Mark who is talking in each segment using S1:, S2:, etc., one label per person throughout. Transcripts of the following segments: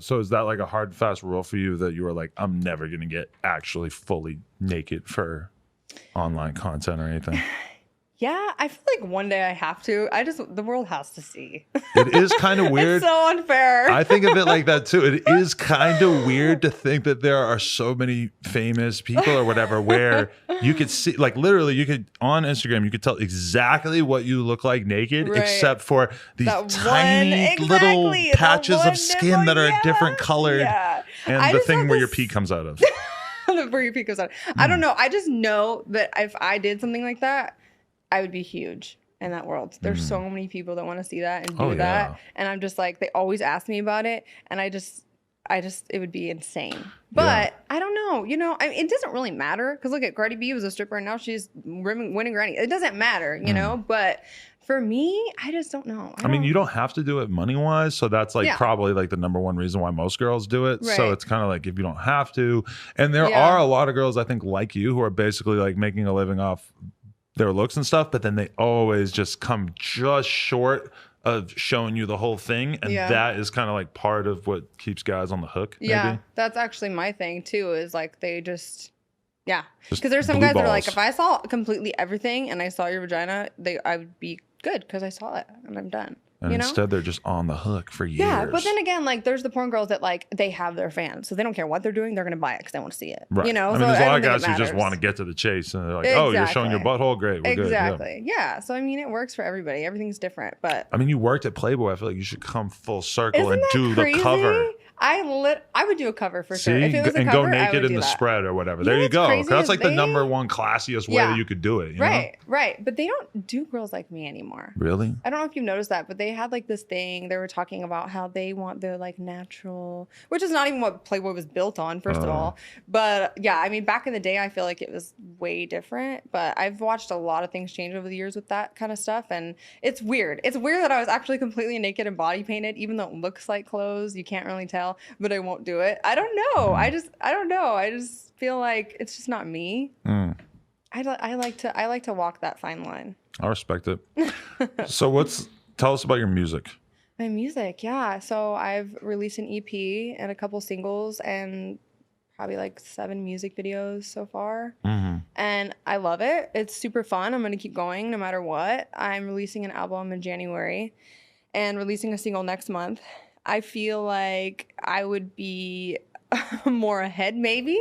S1: So is that like a hard, fast rule for you that you were like, I'm never going to get actually fully naked for online content or anything?
S2: Yeah, I feel like one day I have to. The world has to see.
S1: It is kind of weird.
S2: It's so unfair.
S1: I think of it like that too. It is kind of weird to think that there are so many famous people or whatever where you could see, like literally you could, on Instagram, you could tell exactly what you look like naked,
S2: Right.
S1: except for these
S2: That
S1: tiny
S2: one,
S1: little
S2: exactly,
S1: patches
S2: the
S1: of
S2: one
S1: skin
S2: nipple,
S1: that are
S2: yeah,
S1: different colored
S2: yeah.
S1: and
S2: I
S1: the
S2: just
S1: thing
S2: have
S1: where your
S2: this-
S1: pee comes out of.
S2: Where your pee goes out. I don't know. I just know that if I did something like that, I would be huge in that world. There's so many people that want to see that and do that.
S1: Yeah.
S2: And I'm just like, they always ask me about it. And I just, it would be insane. But I don't know. You know, I mean, it doesn't really matter. Because look at Cardi B was a stripper and now she's winning Grammy. It doesn't matter, you know? But for me, I just don't know.
S1: I mean, you don't have to do it money wise. So that's like probably like the number one reason why most girls do it.
S2: Right.
S1: So it's kind of like if you don't have to. And there are a lot of girls, I think, like you, who are basically like making a living off their looks and stuff, but then they always just come just short of showing you the whole thing. And that is kind of like part of what keeps guys on the hook.
S2: Yeah,
S1: maybe.
S2: that's actually my thing too, is like they just
S1: Just
S2: because there's some
S1: blue
S2: guys that are like,
S1: balls.
S2: if I saw completely everything and I saw your vagina, I would be good because I saw it and I'm done.
S1: And
S2: you know?
S1: instead they're just on the hook for years.
S2: Yeah, but then again, like there's the porn girls that like they have their fans, so they don't care what they're doing, they're gonna buy it because they want to see it.
S1: Right.
S2: You know,
S1: I mean,
S2: so
S1: there's a lot of
S2: don't think
S1: guys
S2: it
S1: who just
S2: matters.
S1: want to get to the chase and they're like, oh, you're showing your butthole? Great, we're good.
S2: Exactly. Yeah. So I mean, it works for everybody. Everything's different, but
S1: I mean, you worked at Playboy. I feel like you should come full circle
S2: isn't
S1: and
S2: that
S1: do
S2: crazy?
S1: the cover.
S2: I would do a cover for sure.
S1: See,
S2: If it was a
S1: and
S2: cover,
S1: go
S2: I
S1: naked
S2: would
S1: in
S2: do
S1: the
S2: that.
S1: spread or whatever.
S2: You know
S1: There you
S2: what's
S1: go.
S2: crazy
S1: That's
S2: is
S1: like the
S2: they-
S1: number one classiest way that you could do it. You know?
S2: Right. But they don't do girls like me anymore.
S1: Really?
S2: I don't know if you've noticed that, but they had like this thing. They were talking about how they want their like natural, which is not even what Playboy was built on, first of all. But yeah, I mean, back in the day, I feel like it was way different. But I've watched a lot of things change over the years with that kind of stuff, and it's weird. It's weird that I was actually completely naked and body painted, even though it looks like clothes. You can't really tell, but I won't do it. I don't know. I don't know. I just feel like it's just not me. I like to walk that fine line.
S1: I respect it. So tell us about your music.
S2: My music, yeah. So I've released an EP and a couple singles and probably like 7 music videos so far. And I love it. It's super fun. I'm going to keep going no matter what. I'm releasing an album in January and releasing a single next month. I feel like I would be more ahead maybe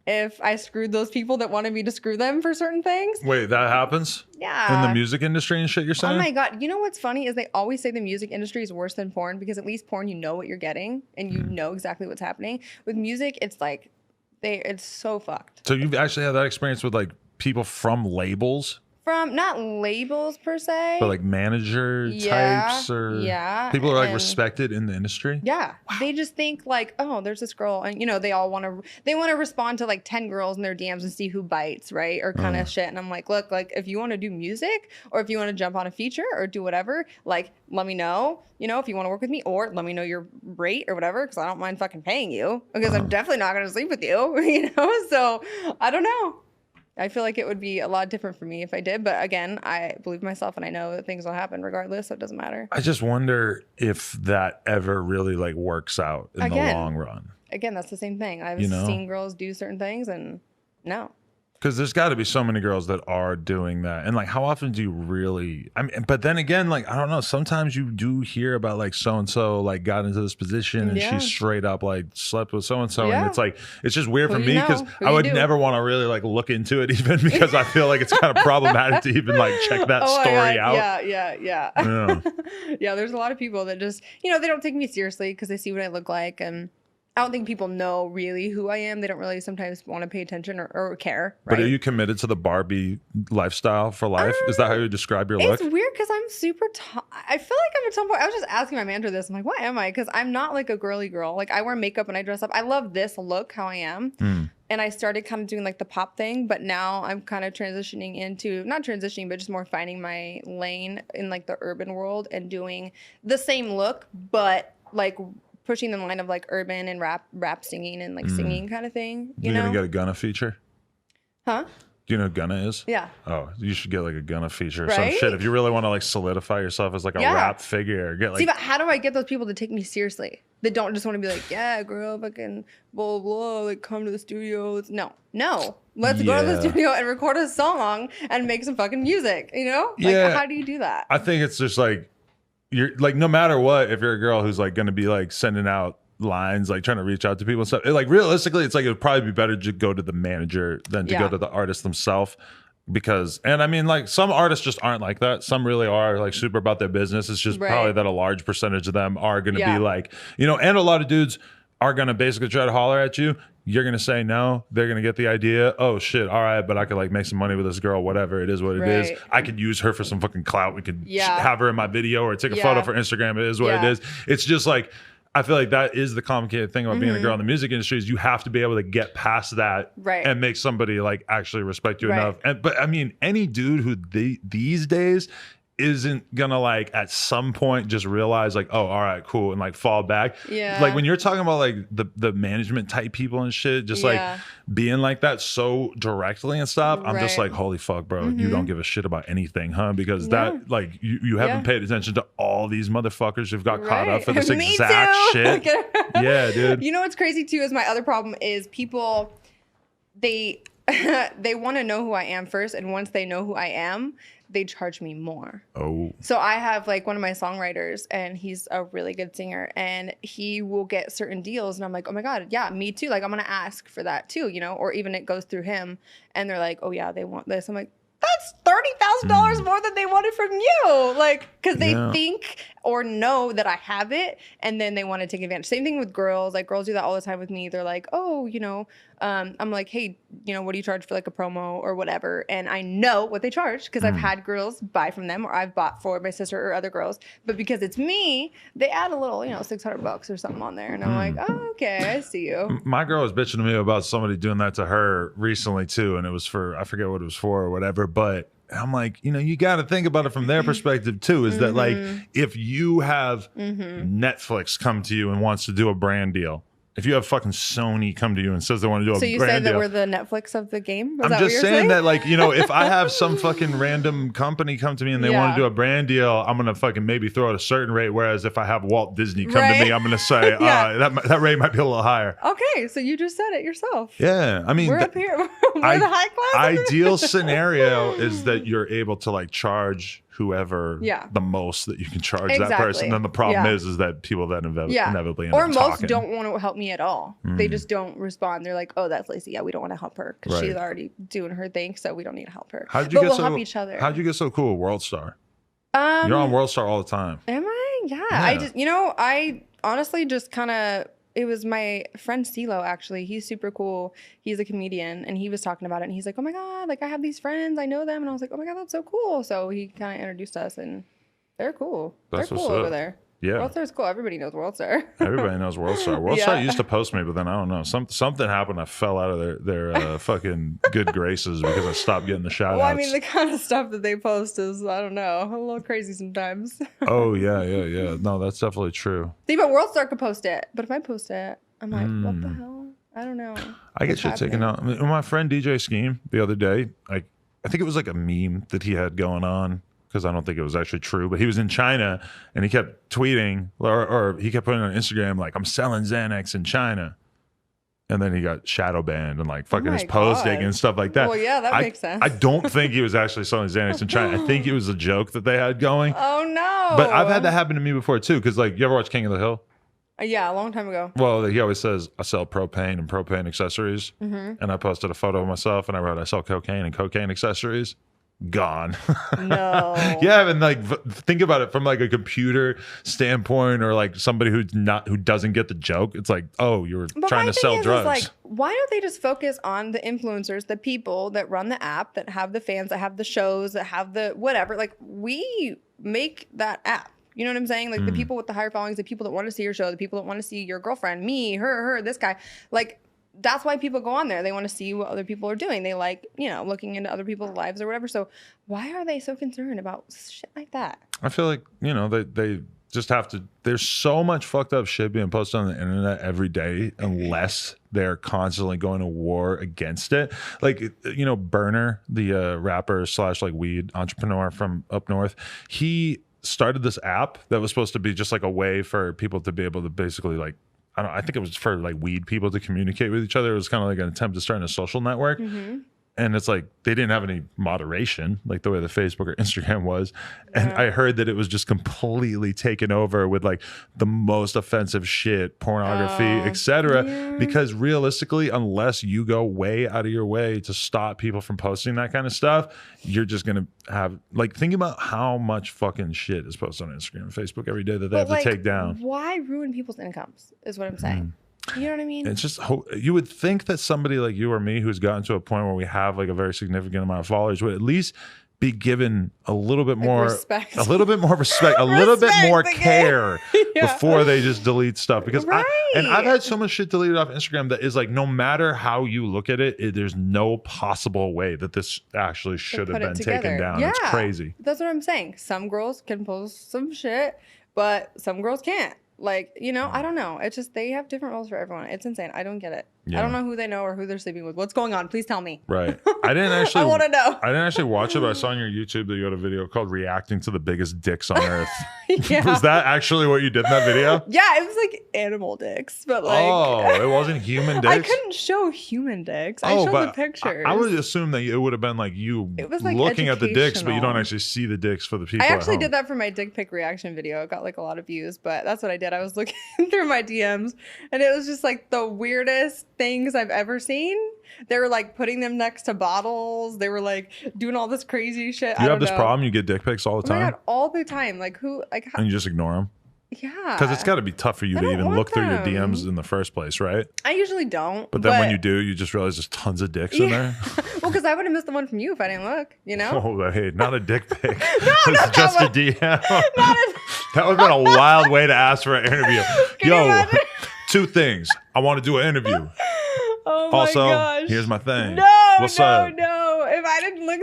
S2: if I screwed those people that wanted me to screw them for certain things.
S1: Wait, that happens?
S2: Yeah.
S1: In the music industry and shit you're saying?
S2: Oh my God. You know what's funny is they always say the music industry is worse than porn because at least porn, you know what you're getting and you know exactly what's happening. With music, it's like, it's so fucked.
S1: So you've actually had that experience with like people from labels?
S2: From not labels per se.
S1: But like manager types or people who are like
S2: and-
S1: respected in the industry?
S2: Yeah. They just think like, oh, there's this girl. And, you know, they want to respond to like 10 girls in their DMs and see who bites, right? Or kind of shit. And I'm like, look, like if you want to do music or if you want to jump on a feature or do whatever, like let me know, you know, if you want to work with me or let me know your rate or whatever. Cause I don't mind fucking paying you because I'm definitely not going to sleep with you, you know? So I don't know. I feel like it would be a lot different for me if I did. But again, I believe myself and I know that things will happen regardless. So it doesn't matter.
S1: I just wonder if that ever really like works out in the long run.
S2: Again, that's the same thing. I've seen girls do certain things and no.
S1: Because there's got to be so many girls that are doing that. And like, how often do you really, I mean, but then again, like, I don't know, sometimes you do hear about like so-and-so like got into this position and she straight up like slept with so-and-so. And it's like, it's just weird for me because I would never want to really like look into it even because I feel like it's kind of problematic to even like check that story out.
S2: Yeah. Yeah, there's a lot of people that just, you know, they don't take me seriously because they see what I look like and I don't think people know really who I am. They don't really sometimes want to pay attention or care. Right?
S1: But are you committed to the Barbie lifestyle for life? Is that how you describe your look?
S2: It's weird because I'm super I feel like I'm a tomboy. I was just asking my manager this. I'm like, what am I? Because I'm not like a girly girl. Like I wear makeup and I dress up. I love this look, how I am. And I started kind of doing like the pop thing. But now I'm kind of transitioning into, not transitioning, but just more finding my lane in like the urban world and doing the same look, but like pushing the line of like urban and rap singing and like singing kind of thing. You know?
S1: Gonna get a Gunna feature?
S2: Huh?
S1: Do you know who Gunna is?
S2: Yeah.
S1: Oh, you should get like a Gunna feature or
S2: Right?
S1: some shit. If you really want to like solidify yourself as like a rap figure, get like.
S2: See, but how do I get those people to take me seriously? They don't just want to be like, yeah, girl, fucking blah, blah, like come to the studio. No. Let's go to the studio and record a song and make some fucking music, you know? Like, how do you do that?
S1: I think it's just like, you're like, no matter what, if you're a girl who's like going to be like sending out lines, like trying to reach out to people and stuff, like realistically, it's like, it would probably be better to go to the manager than to go to the artist themselves. Because, and I mean, like some artists just aren't like that. Some really are like super about their business. It's just probably that a large percentage of them are going to be like, you know, and a lot of dudes are going to basically try to holler at you. You're going to say no. They're going to get the idea. Oh shit. All right. But I could like make some money with this girl, whatever it is, what it is. I could use her for some fucking clout. We could have her in my video or take a photo for Instagram. It is what it is. It's just like, I feel like that is the complicated thing about being a girl in the music industry is you have to be able to get past that and make somebody like actually respect you enough. But I mean, any dude who these days isn't gonna like at some point just realize like, oh, all right, cool, and like fall back. Like when you're talking about like the management type people and shit, just like being like that so directly and stuff, I'm just like, holy fuck, bro, you don't give a shit about anything, huh? Because that like you haven't paid attention to all these motherfuckers who've got caught up for this exact shit. Yeah, dude.
S2: You know what's crazy too is my other problem is people they want to know who I am first, and once they know who I am, they charge me more. Oh. So I have like one of my songwriters, and he's a really good singer, and he will get certain deals, and I'm like, oh my God, yeah, me too. Like I'm gonna ask for that too, you know, or even it goes through him, and they're like, oh yeah, they want this. I'm like, that's $30,000 more than they wanted from you. Like, because they think or know that I have it, and then they want to take advantage. Same thing with girls. Like, girls do that all the time with me. They're like, oh, you know, I'm like, hey, you know, what do you charge for like a promo or whatever? And I know what they charge because I've had girls buy from them, or I've bought for my sister or other girls. But because it's me, they add a little, you know, $600 or something on there. And I'm like, oh, okay, I see you.
S1: My girl was bitching to me about somebody doing that to her recently too. And it was for, I forget what it was for or whatever. But I'm like, you know, you got to think about it from their perspective too, is that like, if you have Netflix come to you and wants to do a brand deal, if you have fucking Sony come to you and says they want to do a brand deal. So you say that
S2: we're the Netflix of the game?
S1: I'm just saying that, like, you know, if I have some fucking random company come to me and they want to do a brand deal, I'm going to fucking maybe throw at a certain rate. Whereas if I have Walt Disney come to me, I'm going to say, that rate might be a little higher.
S2: Okay. So you just said it yourself.
S1: Yeah. I mean,
S2: we're up here. We're the high class.
S1: Ideal scenario is that you're able to like charge whoever the most that you can charge that person. And then the problem is that people that inevitably end up
S2: most
S1: talking.
S2: Don't want to help me at all. They just don't respond. They're like, oh, that's Laci. Yeah, we don't want to help her because she's already doing her thing, so we don't need to help her. We'll help each other.
S1: How'd you get so cool with WorldStar? You're on WorldStar all the time.
S2: Am I? Yeah. I just, you know, I honestly just kind of, it was my friend CeeLo, actually. He's super cool. He's a comedian, and he was talking about it, and he's like, oh my God, like I have these friends, I know them. And I was like, oh my God, that's so cool. So he kind of introduced us, and they're cool. They're cool over there. Yeah. WorldStar's cool. Everybody knows WorldStar.
S1: Everybody knows WorldStar. WorldStar used to post me, but then I don't know. Something happened. I fell out of their fucking good graces because I stopped getting the shout outs.
S2: Well, I mean, the kind of stuff that they post is, I don't know, a little crazy sometimes.
S1: Oh, yeah. No, that's definitely true.
S2: See, but WorldStar could post it. But if I post it, I'm like, what the hell? I don't know.
S1: I get shit taken out. I mean, my friend DJ Scheme the other day, I think it was like a meme that he had going on, because I don't think it was actually true, but he was in China and he kept tweeting or he kept putting on Instagram like, I'm selling Xanax in China. And then he got shadow banned and like fucking his posting and stuff like that.
S2: Well, yeah, that makes sense.
S1: I don't think he was actually selling Xanax in China. I think it was a joke that they had going.
S2: Oh, no.
S1: But I've had that happen to me before too, because like, you ever watch King of the Hill?
S2: Yeah, a long time ago.
S1: Well, he always says, I sell propane and propane accessories. And I posted a photo of myself and I wrote, I sell cocaine and cocaine accessories. Gone.
S2: No.
S1: Yeah, and like think about it from like a computer standpoint, or like somebody who doesn't get the joke. It's like, oh, you're trying to sell drugs.
S2: Like, why don't they just focus on the influencers, the people that run the app, that have the fans, that have the shows, that have the whatever? Like, we make that app. You know what I'm saying? Like the people with the higher followings, the people that want to see your show, the people that want to see your girlfriend, me, her, this guy. Like, that's why people go on there. They want to see what other people are doing. They like, you know, looking into other people's lives or whatever. So why are they so concerned about shit like that?
S1: I feel like, you know, they just have to. There's so much fucked up shit being posted on the internet every day, unless they're constantly going to war against it. Like, you know, Burner, the rapper slash like weed entrepreneur from up north, he started this app that was supposed to be just like a way for people to be able to basically like, I think it was for like weed people to communicate with each other. It was kind of like an attempt to start a social network. And it's like they didn't have any moderation like the way the Facebook or Instagram was. And I heard that it was just completely taken over with like the most offensive shit, pornography, etc. Because realistically, unless you go way out of your way to stop people from posting that kind of stuff, you're just going to have like, think about how much fucking shit is posted on Instagram and Facebook every day that they have to take down.
S2: Why ruin people's incomes is what I'm saying. You know what I mean?
S1: It's just, you would think that somebody like you or me who's gotten to a point where we have like a very significant amount of followers would at least be given a little bit more respect, a little bit more respect, a little bit more care before they just delete stuff. Because I've had so much shit deleted off Instagram that is like, no matter how you look at it, there's no possible way that this actually should have been taken down. It's crazy.
S2: That's what I'm saying. Some girls can post some shit, but some girls can't. Like, you know, I don't know. It's just they have different rules for everyone. It's insane. I don't get it. I don't know who they know or who they're sleeping with. What's going on? Please tell me.
S1: Right. I didn't actually.
S2: I want to know.
S1: I didn't actually watch it, but I saw on your YouTube that you had a video called "Reacting to the Biggest Dicks on Earth." Was that actually what you did in that video?
S2: Yeah, it was like animal dicks, but like,
S1: oh, it wasn't human dicks.
S2: I couldn't show human dicks. I showed the pictures.
S1: I would assume that it would have been like you looking at the dicks, but you don't actually see the dicks for the people.
S2: I actually did that for my dick pic reaction video. It got like a lot of views, but that's what I did. I was looking through my DMs, and it was just like the weirdest things I've ever seen. They were like putting them next to bottles. They were like doing all this crazy shit.
S1: You have this problem? You get dick pics all the time?
S2: Oh my God, all the time. Like who? Like how?
S1: And you just ignore them?
S2: Yeah.
S1: Because it's got to be tough for you to even look through your DMs in the first place, right?
S2: I usually don't.
S1: But then when you do, you just realize there's tons of dicks in there.
S2: Well, because I would have missed the one from you if I didn't look, you know?
S1: Oh, hey, not a dick pic. It's just a DM. That would have been a wild way to ask for an interview. Yo, 2 things. I want to do an interview.
S2: Oh my gosh.
S1: Here's my thing.
S2: What's up? No. If I didn't look,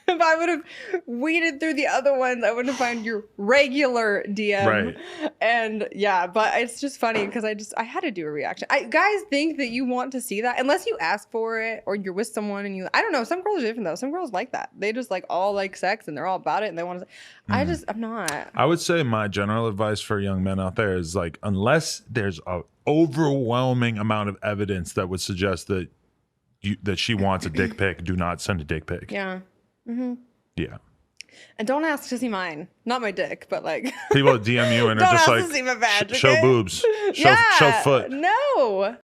S2: if I would have weeded through the other ones, I wouldn't find your regular DM.
S1: Right.
S2: And yeah, but it's just funny because I had to do a reaction. Guys think that you want to see that unless you ask for it or you're with someone and I don't know. Some girls are different though. Some girls like that. They just like all like sex and they're all about it and they want to. I'm not.
S1: I would say my general advice for young men out there is like, unless there's a overwhelming amount of evidence that would suggest that she wants a dick pic, do not send a dick pic.
S2: Yeah.
S1: Yeah.
S2: And don't ask to see mine. Not my dick, but like
S1: people DM you and are just like,
S2: to see my badge,
S1: show boobs, show foot.
S2: No.